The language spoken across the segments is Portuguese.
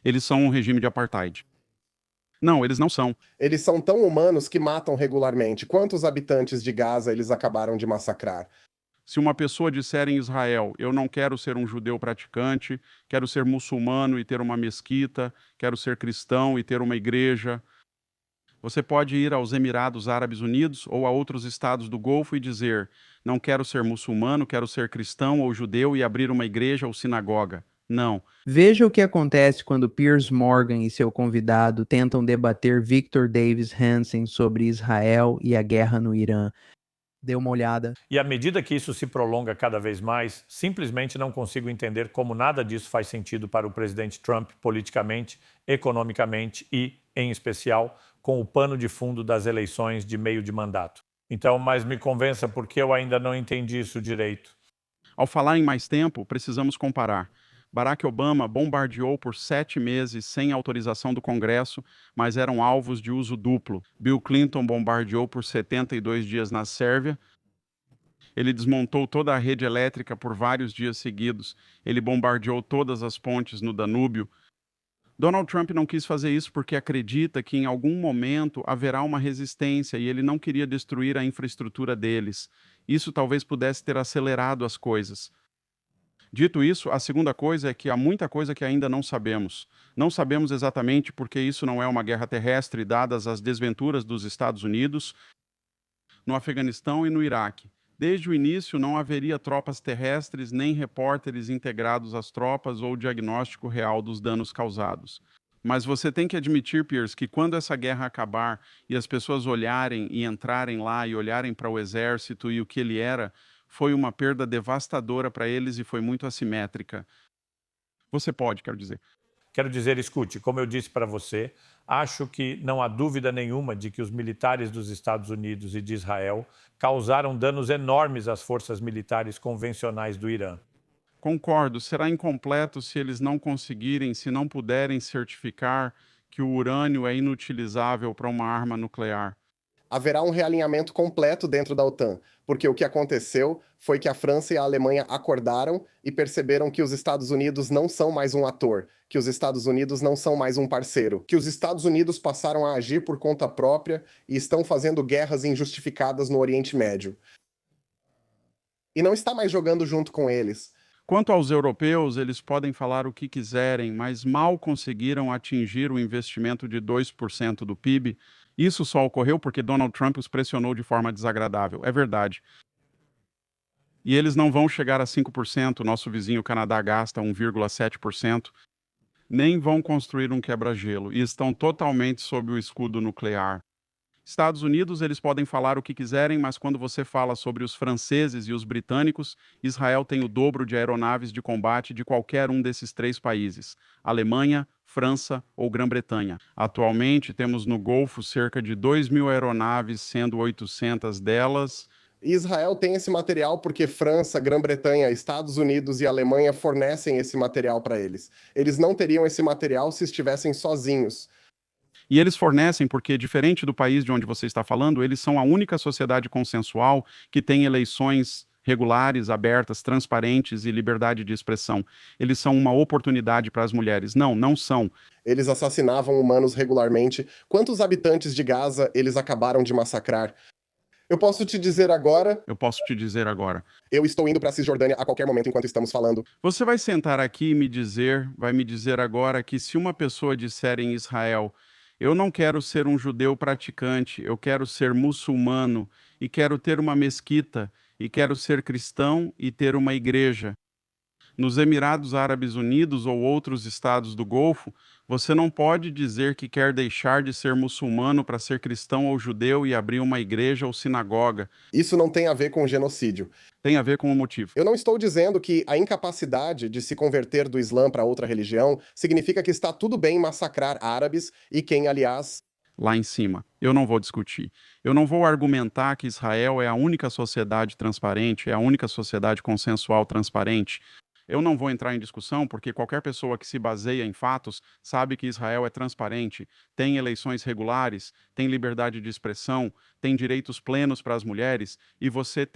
Eles são um regime de apartheid. Não, eles não são. Eles são tão humanos que matam regularmente. Quantos habitantes de Gaza eles acabaram de massacrar? Se uma pessoa disser em Israel, eu não quero ser um judeu praticante, quero ser muçulmano e ter uma mesquita, quero ser cristão e ter uma igreja, você pode ir aos Emirados Árabes Unidos ou a outros estados do Golfo e dizer, não quero ser muçulmano, quero ser cristão ou judeu e abrir uma igreja ou sinagoga. Não. Veja o que acontece quando Piers Morgan e seu convidado tentam debater Victor Davis Hansen sobre Israel e a guerra no Irã. Dê uma olhada. E à medida que isso se prolonga cada vez mais, simplesmente não consigo entender como nada disso faz sentido para o presidente Trump politicamente, economicamente e, em especial, com o pano de fundo das eleições de meio de mandato. Então, mas me convença porque eu ainda não entendi isso direito. Ao falar em mais tempo, precisamos comparar. Barack Obama bombardeou por 7 meses sem autorização do Congresso, mas eram alvos de uso duplo. Bill Clinton bombardeou por 72 dias na Sérvia. Ele desmontou toda a rede elétrica por vários dias seguidos. Ele bombardeou todas as pontes no Danúbio. Donald Trump não quis fazer isso porque acredita que em algum momento haverá uma resistência e ele não queria destruir a infraestrutura deles. Isso talvez pudesse ter acelerado as coisas. Dito isso, a segunda coisa é que há muita coisa que ainda não sabemos. Não sabemos exatamente porque isso não é uma guerra terrestre, dadas as desventuras dos Estados Unidos no Afeganistão e no Iraque. Desde o início, não haveria tropas terrestres nem repórteres integrados às tropas ou diagnóstico real dos danos causados. Mas você tem que admitir, Pierce, que quando essa guerra acabar e as pessoas olharem e entrarem lá e olharem para o exército e o que ele era, foi uma perda devastadora para eles e foi muito assimétrica. Você pode, quero dizer. Quero dizer, escute, como eu disse para você, acho que não há dúvida nenhuma de que os militares dos Estados Unidos e de Israel causaram danos enormes às forças militares convencionais do Irã. Concordo, será incompleto se eles não conseguirem, se não puderem certificar que o urânio é inutilizável para uma arma nuclear. Haverá um realinhamento completo dentro da OTAN, porque o que aconteceu foi que a França e a Alemanha acordaram e perceberam que os Estados Unidos não são mais um ator, que os Estados Unidos não são mais um parceiro, que os Estados Unidos passaram a agir por conta própria e estão fazendo guerras injustificadas no Oriente Médio. E não está mais jogando junto com eles. Quanto aos europeus, eles podem falar o que quiserem, mas mal conseguiram atingir o investimento de 2% do PIB. Isso só ocorreu porque Donald Trump os pressionou de forma desagradável. É verdade. E eles não vão chegar a 5%, nosso vizinho Canadá gasta 1,7%, nem vão construir um quebra-gelo, e estão totalmente sob o escudo nuclear. Estados Unidos, eles podem falar o que quiserem, mas quando você fala sobre os franceses e os britânicos, Israel tem o dobro de aeronaves de combate de qualquer um desses 3 países: Alemanha, França ou Grã-Bretanha. Atualmente, temos no Golfo cerca de 2.000 aeronaves, sendo 800 delas. Israel tem esse material porque França, Grã-Bretanha, Estados Unidos e Alemanha fornecem esse material para eles. Eles não teriam esse material se estivessem sozinhos. E eles fornecem porque, diferente do país de onde você está falando, eles são a única sociedade consensual que tem eleições regulares, abertas, transparentes e liberdade de expressão. Eles são uma oportunidade para as mulheres. Não, não são. Eles assassinavam humanos regularmente. Quantos habitantes de Gaza eles acabaram de massacrar? Eu posso te dizer agora. Eu estou indo para a Cisjordânia a qualquer momento enquanto estamos falando. Você vai sentar aqui e vai me dizer agora que se uma pessoa disser em Israel, eu não quero ser um judeu praticante, eu quero ser muçulmano e quero ter uma mesquita e quero ser cristão e ter uma igreja. Nos Emirados Árabes Unidos ou outros estados do Golfo, você não pode dizer que quer deixar de ser muçulmano para ser cristão ou judeu e abrir uma igreja ou sinagoga. Isso não tem a ver com genocídio. Tem a ver com o motivo. Eu não estou dizendo que a incapacidade de se converter do Islã para outra religião significa que está tudo bem massacrar árabes e quem, aliás... Lá em cima. Eu não vou discutir. Eu não vou argumentar que Israel é a única sociedade transparente, é a única sociedade consensual transparente. Eu não vou entrar em discussão porque qualquer pessoa que se baseia em fatos sabe que Israel é transparente, tem eleições regulares, tem liberdade de expressão, tem direitos plenos para as mulheres e você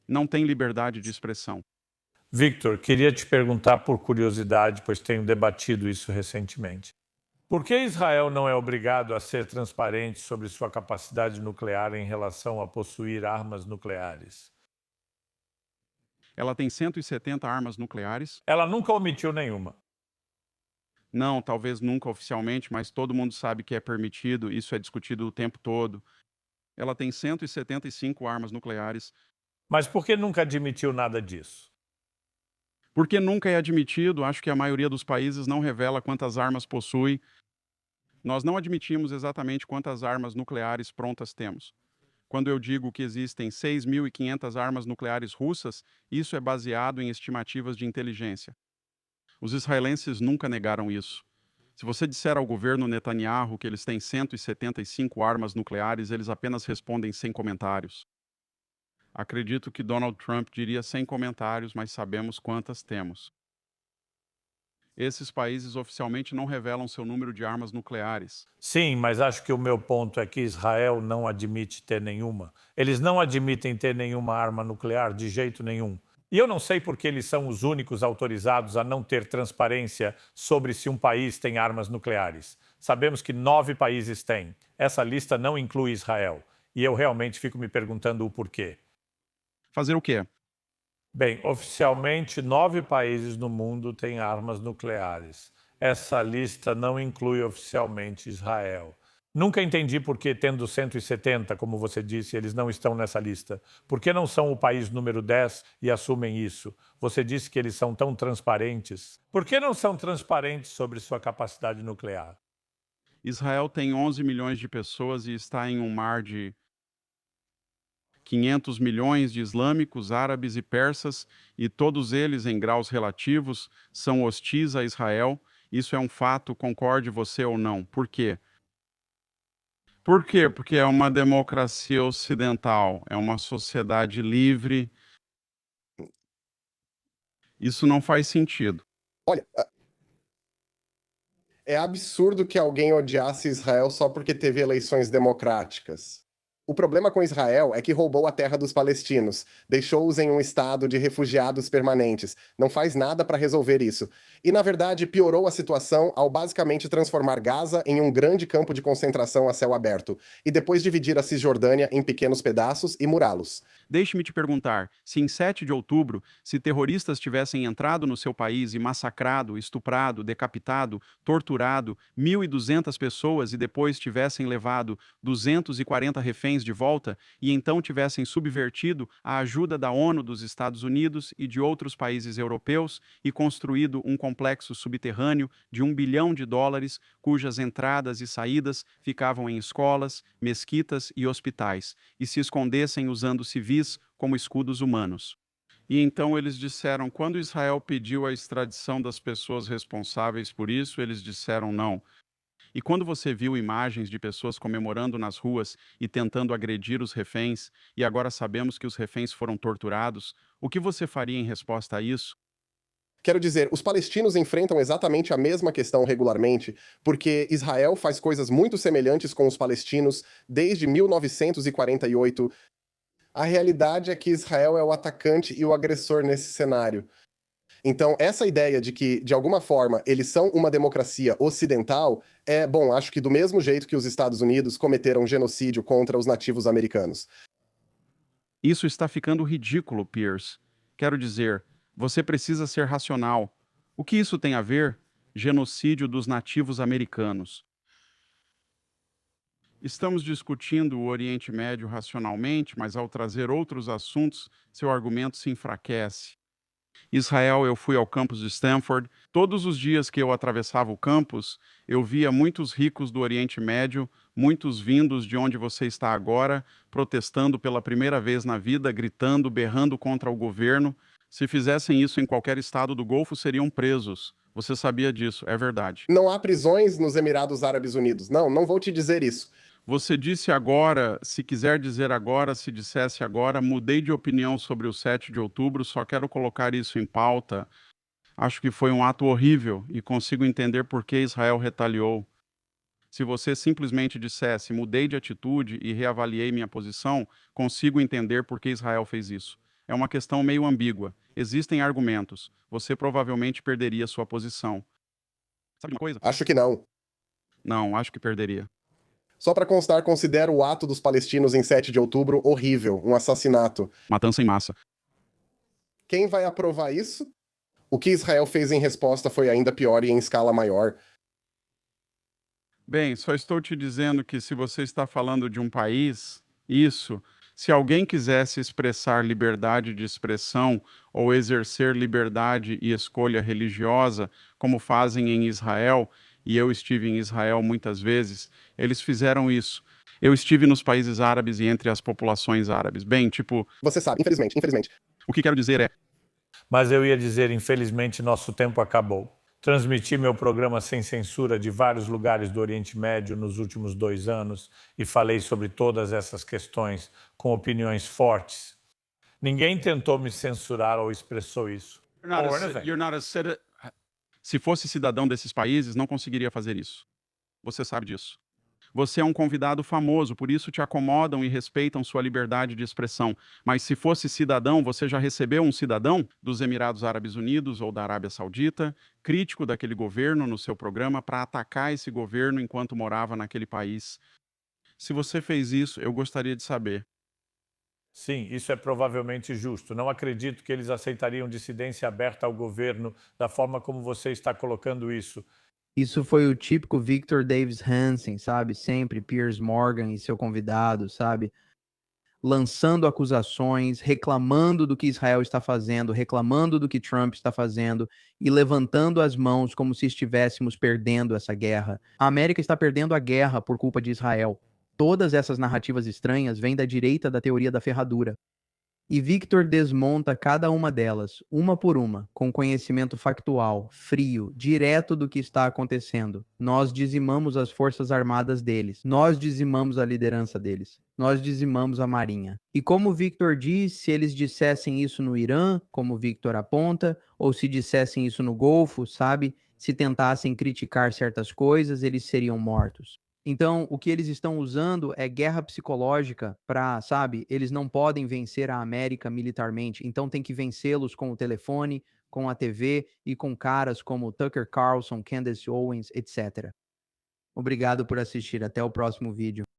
não tem liberdade de expressão. Victor, queria te perguntar por curiosidade, pois tenho debatido isso recentemente. Por que Israel não é obrigado a ser transparente sobre sua capacidade nuclear em relação a possuir armas nucleares? Ela tem 170 armas nucleares? Ela nunca omitiu nenhuma. Não, talvez nunca oficialmente, mas todo mundo sabe que é permitido, isso é discutido o tempo todo. Ela tem 175 armas nucleares. Mas por que nunca admitiu nada disso? Porque nunca é admitido, acho que a maioria dos países não revela quantas armas possui. Nós não admitimos exatamente quantas armas nucleares prontas temos. Quando eu digo que existem 6.500 armas nucleares russas, isso é baseado em estimativas de inteligência. Os israelenses nunca negaram isso. Se você disser ao governo Netanyahu que eles têm 175 armas nucleares, eles apenas respondem sem comentários. Acredito que Donald Trump diria sem comentários, mas sabemos quantas temos. Esses países oficialmente não revelam seu número de armas nucleares. Sim, mas acho que o meu ponto é que Israel não admite ter nenhuma. Eles não admitem ter nenhuma arma nuclear de jeito nenhum. E eu não sei porque eles são os únicos autorizados a não ter transparência sobre se um país tem armas nucleares. Sabemos que 9 países têm. Essa lista não inclui Israel. E eu realmente fico me perguntando o porquê. Fazer o quê? Bem, oficialmente 9 países no mundo têm armas nucleares. Essa lista não inclui oficialmente Israel. Nunca entendi por que, tendo 170, como você disse, eles não estão nessa lista. Por que não são o país número 10 e assumem isso? Você disse que eles são tão transparentes. Por que não são transparentes sobre sua capacidade nuclear? Israel tem 11 milhões de pessoas e está em um mar de 500 milhões de islâmicos, árabes e persas, e todos eles, em graus relativos, são hostis a Israel. Isso é um fato, concorde você ou não. Por quê? Por quê? Porque é uma democracia ocidental, é uma sociedade livre. Isso não faz sentido. Olha, é absurdo que alguém odiasse Israel só porque teve eleições democráticas. O problema com Israel é que roubou a terra dos palestinos, deixou-os em um estado de refugiados permanentes, não faz nada para resolver isso. E, na verdade, piorou a situação ao basicamente transformar Gaza em um grande campo de concentração a céu aberto, e depois dividir a Cisjordânia em pequenos pedaços e murá-los. Deixe-me te perguntar, se em 7 de outubro, se terroristas tivessem entrado no seu país e massacrado, estuprado, decapitado, torturado 1.200 pessoas e depois tivessem levado 240 reféns de volta e então tivessem subvertido a ajuda da ONU dos Estados Unidos e de outros países europeus e construído um complexo subterrâneo de US$ 1 bilhão, cujas entradas e saídas ficavam em escolas, mesquitas e hospitais, e se escondessem usando civis como escudos humanos. E então eles disseram, quando Israel pediu a extradição das pessoas responsáveis por isso, eles disseram não. E quando você viu imagens de pessoas comemorando nas ruas e tentando agredir os reféns, e agora sabemos que os reféns foram torturados, o que você faria em resposta a isso? Quero dizer, os palestinos enfrentam exatamente a mesma questão regularmente, porque Israel faz coisas muito semelhantes com os palestinos desde 1948. A realidade é que Israel é o atacante e o agressor nesse cenário. Então, essa ideia de que, de alguma forma, eles são uma democracia ocidental bom, acho que do mesmo jeito que os Estados Unidos cometeram genocídio contra os nativos americanos. Isso está ficando ridículo, Pierce. Quero dizer, você precisa ser racional. O que isso tem a ver? Genocídio dos nativos americanos. Estamos discutindo o Oriente Médio racionalmente, mas ao trazer outros assuntos, seu argumento se enfraquece. Israel, eu fui ao campus de Stanford. Todos os dias que eu atravessava o campus, eu via muitos ricos do Oriente Médio, muitos vindos de onde você está agora, protestando pela primeira vez na vida, gritando, berrando contra o governo. Se fizessem isso em qualquer estado do Golfo, seriam presos. Você sabia disso, é verdade. Não há prisões nos Emirados Árabes Unidos. Não vou te dizer isso. Você disse agora, se quiser dizer agora, se dissesse agora, mudei de opinião sobre o 7 de outubro, só quero colocar isso em pauta. Acho que foi um ato horrível e consigo entender por que Israel retaliou. Se você simplesmente dissesse, mudei de atitude e reavaliei minha posição, consigo entender por que Israel fez isso. É uma questão meio ambígua. Existem argumentos. Você provavelmente perderia sua posição. Sabe de uma coisa? Acho que não. Não, acho que perderia. Só para constar, considero o ato dos palestinos em 7 de outubro horrível, um assassinato. Matança em massa. Quem vai aprovar isso? O que Israel fez em resposta foi ainda pior e em escala maior. Bem, só estou te dizendo que se você está falando de um país, isso, se alguém quisesse expressar liberdade de expressão ou exercer liberdade e escolha religiosa, como fazem em Israel, e eu estive em Israel muitas vezes, eles fizeram isso. Eu estive nos países árabes e entre as populações árabes. Bem, tipo, Você sabe, infelizmente. o que quero dizer é, Mas eu ia dizer, infelizmente, nosso tempo acabou. Transmiti meu programa sem censura de vários lugares do Oriente Médio nos últimos 2 anos e falei sobre todas essas questões com opiniões fortes. Ninguém tentou me censurar ou expressou isso. se fosse cidadão desses países, não conseguiria fazer isso. Você sabe disso. Você é um convidado famoso, por isso te acomodam e respeitam sua liberdade de expressão. Mas se fosse cidadão, você já recebeu um cidadão dos Emirados Árabes Unidos ou da Arábia Saudita, crítico daquele governo no seu programa para atacar esse governo enquanto morava naquele país? Se você fez isso, eu gostaria de saber. Sim, isso é provavelmente justo. Não acredito que eles aceitariam dissidência aberta ao governo da forma como você está colocando isso. Isso foi o típico Victor Davis Hansen, sabe? Sempre Piers Morgan e seu convidado, sabe? Lançando acusações, reclamando do que Israel está fazendo, reclamando do que Trump está fazendo e levantando as mãos como se estivéssemos perdendo essa guerra. A América está perdendo a guerra por culpa de Israel. Todas essas narrativas estranhas vêm da direita da teoria da ferradura. E Victor desmonta cada uma delas, uma por uma, com conhecimento factual, frio, direto do que está acontecendo. Nós dizimamos as forças armadas deles, nós dizimamos a liderança deles, nós dizimamos a marinha. E como Victor diz, se eles dissessem isso no Irã, como Victor aponta, ou se dissessem isso no Golfo, sabe? Se tentassem criticar certas coisas, eles seriam mortos. Então, o que eles estão usando é guerra psicológica para, sabe, eles não podem vencer a América militarmente, então tem que vencê-los com o telefone, com a TV e com caras como Tucker Carlson, Candace Owens, etc. Obrigado por assistir. Até o próximo vídeo.